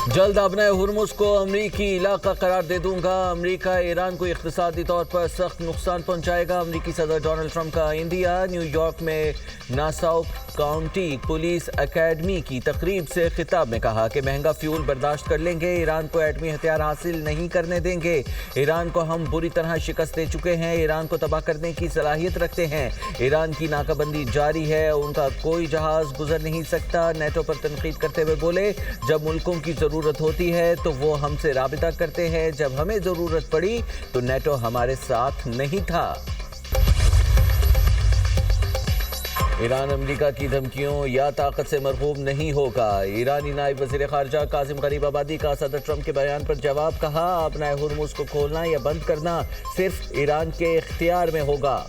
جلد ابنۂ ہرمز کو امریکی علاقہ قرار دے دوں گا۔ امریکہ ایران کو اقتصادی طور پر سخت نقصان پہنچائے گا۔ امریکی صدر ڈونلڈ ٹرمپ کا عندیہ۔ نیو یارک میں ناساؤ کاؤنٹی پولیس اکیڈمی کی تقریب سے خطاب میں کہا کہ مہنگا فیول برداشت کر لیں گے، ایران کو ایٹمی ہتھیار حاصل نہیں کرنے دیں گے۔ ایران کو ہم بری طرح شکست دے چکے ہیں، ایران کو تباہ کرنے کی صلاحیت رکھتے ہیں۔ ایران کی ناکہ بندی جاری ہے، ان کا کوئی جہاز گزر نہیں سکتا۔ نیٹو پر تنقید کرتے ہوئے بولے، جب ملکوں کی ضرورت ہوتی ہے تو وہ ہم سے رابطہ کرتے ہیں، جب ہمیں ضرورت پڑی تو نیٹو ہمارے ساتھ نہیں تھا۔ ایران امریکہ کی دھمکیوں یا طاقت سے مرعوب نہیں ہوگا۔ ایرانی نائب وزیر خارجہ کاظم غریب آبادی کا صدر ٹرمپ کے بیان پر جواب۔ کہا، ابنۂ ہرمز کو کھولنا یا بند کرنا صرف ایران کے اختیار میں ہوگا۔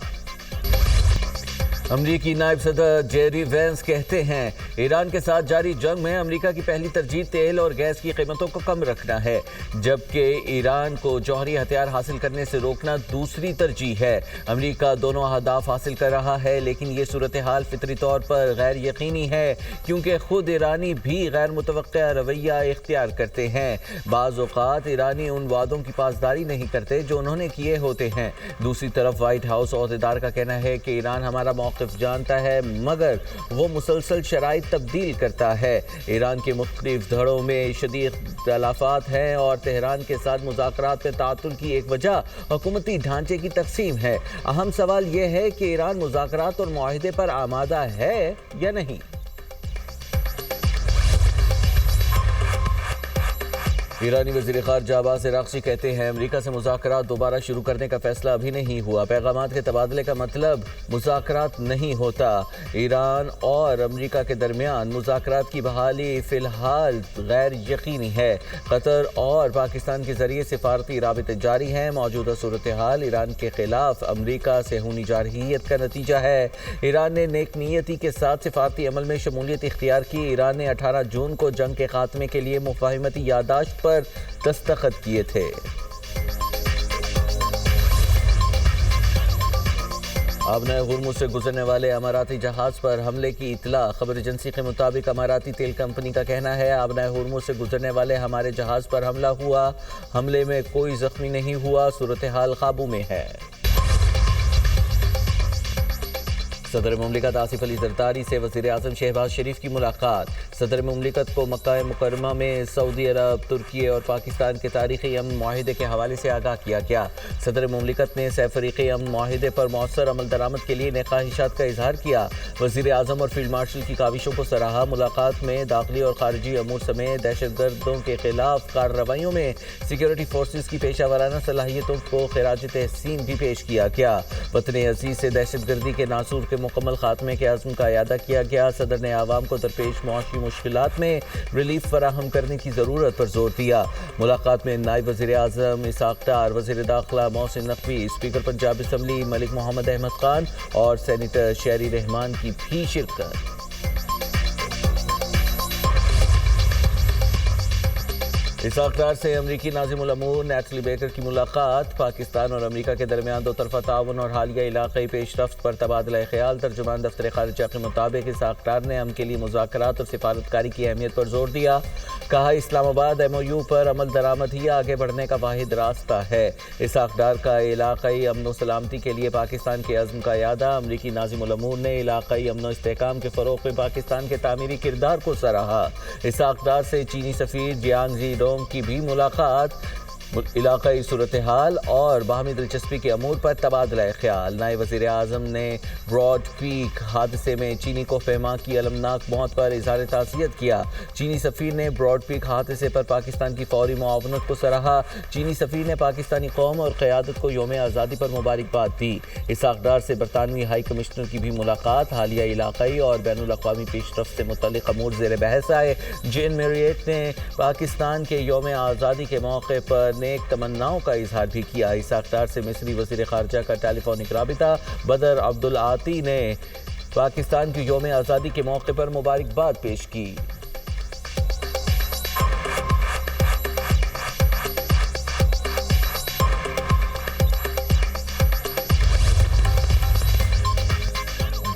امریکی نائب صدر جیری وینس کہتے ہیں، ایران کے ساتھ جاری جنگ میں امریکہ کی پہلی ترجیح تیل اور گیس کی قیمتوں کو کم رکھنا ہے، جبکہ ایران کو جوہری ہتھیار حاصل کرنے سے روکنا دوسری ترجیح ہے۔ امریکہ دونوں اہداف حاصل کر رہا ہے، لیکن یہ صورتحال فطری طور پر غیر یقینی ہے، کیونکہ خود ایرانی بھی غیر متوقع رویہ اختیار کرتے ہیں۔ بعض اوقات ایرانی ان وعدوں کی پاسداری نہیں کرتے جو انہوں نے کیے ہوتے ہیں۔ دوسری طرف وائٹ ہاؤس عہدیدار کا کہنا ہے کہ ایران ہمارا موقف جانتا ہے، مگر وہ مسلسل شرائط تبدیل کرتا ہے۔ ایران کے مختلف دھڑوں میں شدید اختلافات ہیں اور تہران کے ساتھ مذاکرات میں تعطل کی ایک وجہ حکومتی ڈھانچے کی تقسیم ہے۔ اہم سوال یہ ہے کہ ایران مذاکرات اور معاہدے پر آمادہ ہے یا نہیں۔ ایرانی وزیر خارجہ عباس عراقچی کہتے ہیں، امریکہ سے مذاکرات دوبارہ شروع کرنے کا فیصلہ ابھی نہیں ہوا۔ پیغامات کے تبادلے کا مطلب مذاکرات نہیں ہوتا۔ ایران اور امریکہ کے درمیان مذاکرات کی بحالی فی الحال غیر یقینی ہے۔ قطر اور پاکستان کے ذریعے سفارتی رابطے جاری ہیں۔ موجودہ صورتحال ایران کے خلاف امریکہ سے ہونی جارحیت کا نتیجہ ہے۔ ایران نے نیک نیتی کے ساتھ سفارتی عمل میں شمولیت اختیار کی۔ ایران نے 18 جون کو جنگ کے خاتمے کے لیے مفاہمتی یادداشت پر دستخط کیے تھے۔ ابنۂ ہرمز سے گزرنے والے اماراتی جہاز پر حملے کی اطلاع۔ خبر ایجنسی کے مطابق اماراتی تیل کمپنی کا کہنا ہے، ابنۂ ہرمز سے گزرنے والے ہمارے جہاز پر حملہ ہوا۔ حملے میں کوئی زخمی نہیں ہوا، صورتحال قابو میں ہے۔ صدر مملکت آصف علی زرداری سے وزیر اعظم شہباز شریف کی ملاقات۔ صدر مملکت کو مکہ مکرمہ میں سعودی عرب، ترکی اور پاکستان کے تاریخی امن معاہدے کے حوالے سے آگاہ کیا گیا۔ صدر مملکت نے سہ فریقی امن معاہدے پر مؤثر عمل درآمد کے لیے نیک خواہشات کا اظہار کیا۔ وزیر اعظم اور فیلڈ مارشل کی کاوشوں کو سراہا۔ ملاقات میں داخلی اور خارجی امور سمیت دہشت گردوں کے خلاف کارروائیوں میں سیکیورٹی فورسز کی پیشہ ورانہ صلاحیتوں کو خراج تحسین بھی پیش کیا گیا۔ وطن عزیز سے دہشت گردی کے ناسور کے مکمل خاتمے کے عزم کا اعادہ کیا گیا۔ صدر نے عوام کو درپیش معاشی مشکلات میں ریلیف فراہم کرنے کی ضرورت پر زور دیا۔ ملاقات میں نائب وزیر اعظم اسحاق ڈار، وزیر داخلہ محسن نقوی، اسپیکر پنجاب اسمبلی ملک محمد احمد خان اور سینیٹر شہری رحمان کی بھی شرکت۔ اسحاق ڈار سے امریکی ناظم الامور نیتلی بیکر کی ملاقات۔ پاکستان اور امریکہ کے درمیان دو طرفہ تعاون اور حالیہ علاقائی پیش رفت پر تبادلہ خیال۔ ترجمان دفتر خارجہ کے مطابق اسحاق ڈار نے امن کے لیے مذاکرات اور سفارتکاری کی اہمیت پر زور دیا۔ کہا، اسلام آباد ایم او یو پر عمل درآمد ہی آگے بڑھنے کا واحد راستہ ہے۔ اسحاق ڈار کا علاقائی امن و سلامتی کے لیے پاکستان کے عزم کا اعادہ۔ امریکی ناظم الامور نے علاقائی امن و استحکام کے فروغ میں پاکستان کے تعمیری کردار کو سراہا۔ اسحاق ڈار سے چینی سفیر جیانگ زی ڈونگ کی بھی ملاقات۔ علاقائی صورتحال اور باہمی دلچسپی کے امور پر تبادلہ خیال۔ نائب وزیر اعظم نے براڈ پیک حادثے میں چینی کوہ پیما کی المناک موت پر اظہار تعزیت کیا۔ چینی سفیر نے براڈ پیک حادثے پر پاکستان کی فوری معاونت کو سراہا۔ چینی سفیر نے پاکستانی قوم اور قیادت کو یوم آزادی پر مبارکباد دی۔ اسحاق ڈار سے برطانوی ہائی کمشنر کی بھی ملاقات۔ حالیہ علاقائی اور بین الاقوامی پیش رفت سے متعلق امور زیر بحث آئے۔ جین میریٹ نے پاکستان کے یوم آزادی کے موقع پر نیک تمناؤں کا اظہار بھی کیا۔ اسحاق ڈار سے مصری وزیر خارجہ کا ٹیلی فونک رابطہ۔ بدر عبدالعاطی نے پاکستان کی یوم آزادی کے موقع پر مبارکباد پیش کی۔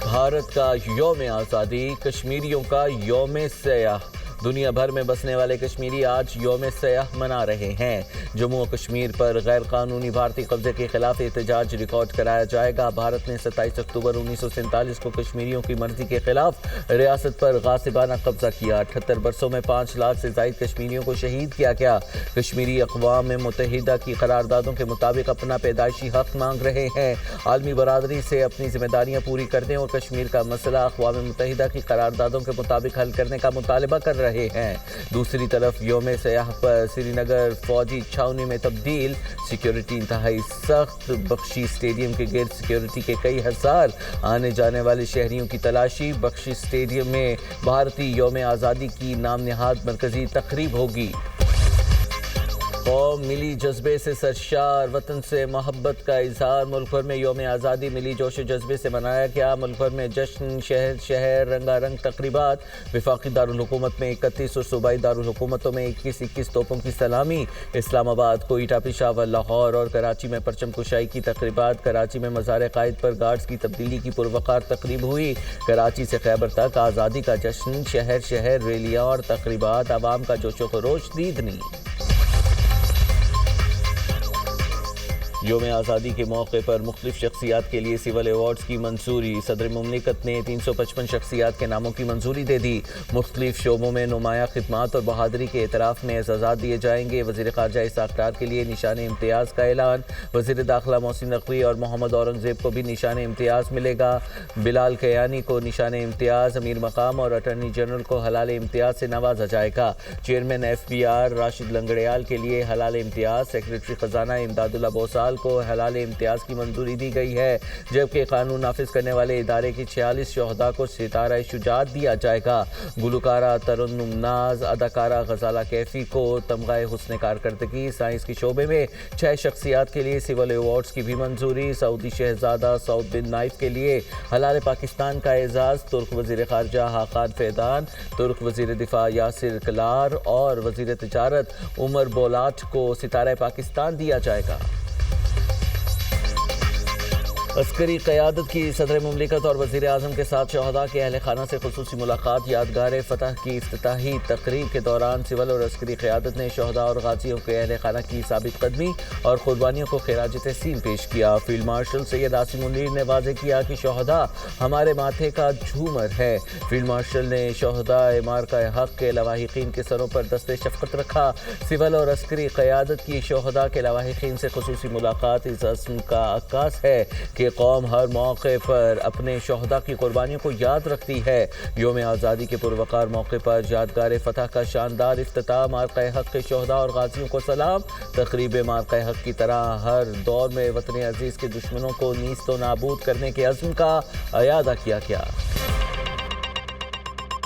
بھارت کا یوم آزادی، کشمیریوں کا یوم سیاہ۔ دنیا بھر میں بسنے والے کشمیری آج یوم سیاح منا رہے ہیں۔ جموں و کشمیر پر غیر قانونی بھارتی قبضے کے خلاف احتجاج ریکارڈ کرایا جائے گا۔ بھارت نے 27 اکتوبر 1947 کو کشمیریوں کی مرضی کے خلاف ریاست پر غاصبانہ قبضہ کیا۔ 78 برسوں میں 5 لاکھ سے زائد کشمیریوں کو شہید کیا گیا۔ کشمیری اقوام متحدہ کی قراردادوں کے مطابق اپنا پیدائشی حق مانگ رہے ہیں۔ عالمی برادری سے اپنی ذمہ داریاں پوری کرنے اور کشمیر کا مسئلہ اقوام متحدہ کی قراردادوں کے مطابق حل کرنے کا مطالبہ کر رہے ہیں۔ دوسری طرف یوم سیاح پر سری نگر فوجی چھاؤنی میں تبدیل، سیکیورٹی انتہائی سخت، بخشی اسٹیڈیم کے گرد سیکیورٹی کے کئی ہزار آنے جانے والے شہریوں کی تلاشی۔ بخشی اسٹیڈیم میں بھارتی یوم آزادی کی نام نہاد مرکزی تقریب ہوگی۔ قوم ملی جذبے سے سرشار، وطن سے محبت کا اظہار۔ ملک بھر میں یوم آزادی ملی جوش و جذبے سے منایا گیا۔ ملک بھر میں جشن، شہر شہر رنگا رنگ تقریبات۔ وفاقی دارالحکومت میں 31 اور صوبائی دارالحکومتوں میں 21 توپوں کی سلامی۔ اسلام آباد، کوئٹہ، پشاور، لاہور اور کراچی میں پرچم کشائی کی تقریبات۔ کراچی میں مزار قائد پر گارڈز کی تبدیلی کی پروقار تقریب ہوئی۔ کراچی سے خیبر تک آزادی کا جشن، شہر شہر ریلیاں اور تقریبات، عوام کا جوش و خروش دیدنی۔ یوم آزادی کے موقع پر مختلف شخصیات کے لیے سول ایوارڈز کی منظوری۔ صدر مملکت نے 355 شخصیات کے ناموں کی منظوری دے دی۔ مختلف شعبوں میں نمایاں خدمات اور بہادری کے اعتراف میں اعزازات دیے جائیں گے۔ وزیر خارجہ اسحاق ڈار کے لیے نشان امتیاز کا اعلان۔ وزیر داخلہ محسن نقوی اور محمد اورنگزیب کو بھی نشان امتیاز ملے گا۔ بلال کیانی کو نشان امتیاز، امیر مقام اور اٹارنی جنرل کو حلال امتیاز سے نوازا جائے گا۔ چیئرمین FBR راشد لنگڑیال کے لیے حلال امتیاز، سیکریٹری خزانہ امداد اللہ بوسال کو حلال امتیاز کی منظوری دی گئی ہے، جبکہ قانون نافذ کرنے والے ادارے کے 46 شہداء کو ستارہ شجاعت دیا جائے گا۔ گلوکارہ ترنم ناز، اداکارہ غزالہ کیفی کو تمغہ حسن کارکردگی۔ سائنس کے شعبے میں 6 شخصیات کے لیے سول ایوارڈز کی بھی منظوری۔ سعودی شہزادہ سعود بن نائف کے لیے حلال پاکستان کا اعزاز۔ ترک وزیر خارجہ حاقان فیدان، ترک وزیر دفاع یاسر کلار اور وزیر تجارت عمر بولاٹ کو ستارہ پاکستان دیا جائے گا۔ عسکری قیادت کی صدر مملکت اور وزیر اعظم کے ساتھ شہداء کے اہل خانہ سے خصوصی ملاقات۔ یادگار فتح کی افتتاحی تقریب کے دوران سول اور عسکری قیادت نے شہداء اور غازیوں کے اہل خانہ کی ثابت قدمی اور قربانیوں کو خراج تحسین پیش کیا۔ فیلڈ مارشل سید عاصم منیر نے واضح کیا کہ شہداء ہمارے ماتھے کا جھومر ہے۔ فیلڈ مارشل نے شہداء معرکہ حق کے لواحقین کے سروں پر دست شفقت رکھا۔ سول اور عسکری قیادت کی شہداء کے لواحقین سے خصوصی ملاقات اس عزم کا عکاس ہے کہ قوم ہر موقع پر اپنے شہداء کی قربانیوں کو یاد رکھتی ہے۔ یوم آزادی کے پروقار موقع پر یادگار فتح کا شاندار افتتاح۔ معرکہ حق کے شہداء اور غازیوں کو سلام۔ تقریب معرکہ حق کی طرح ہر دور میں وطن عزیز کے دشمنوں کو نیست و نابود کرنے کے عزم کا اعادہ کیا گیا۔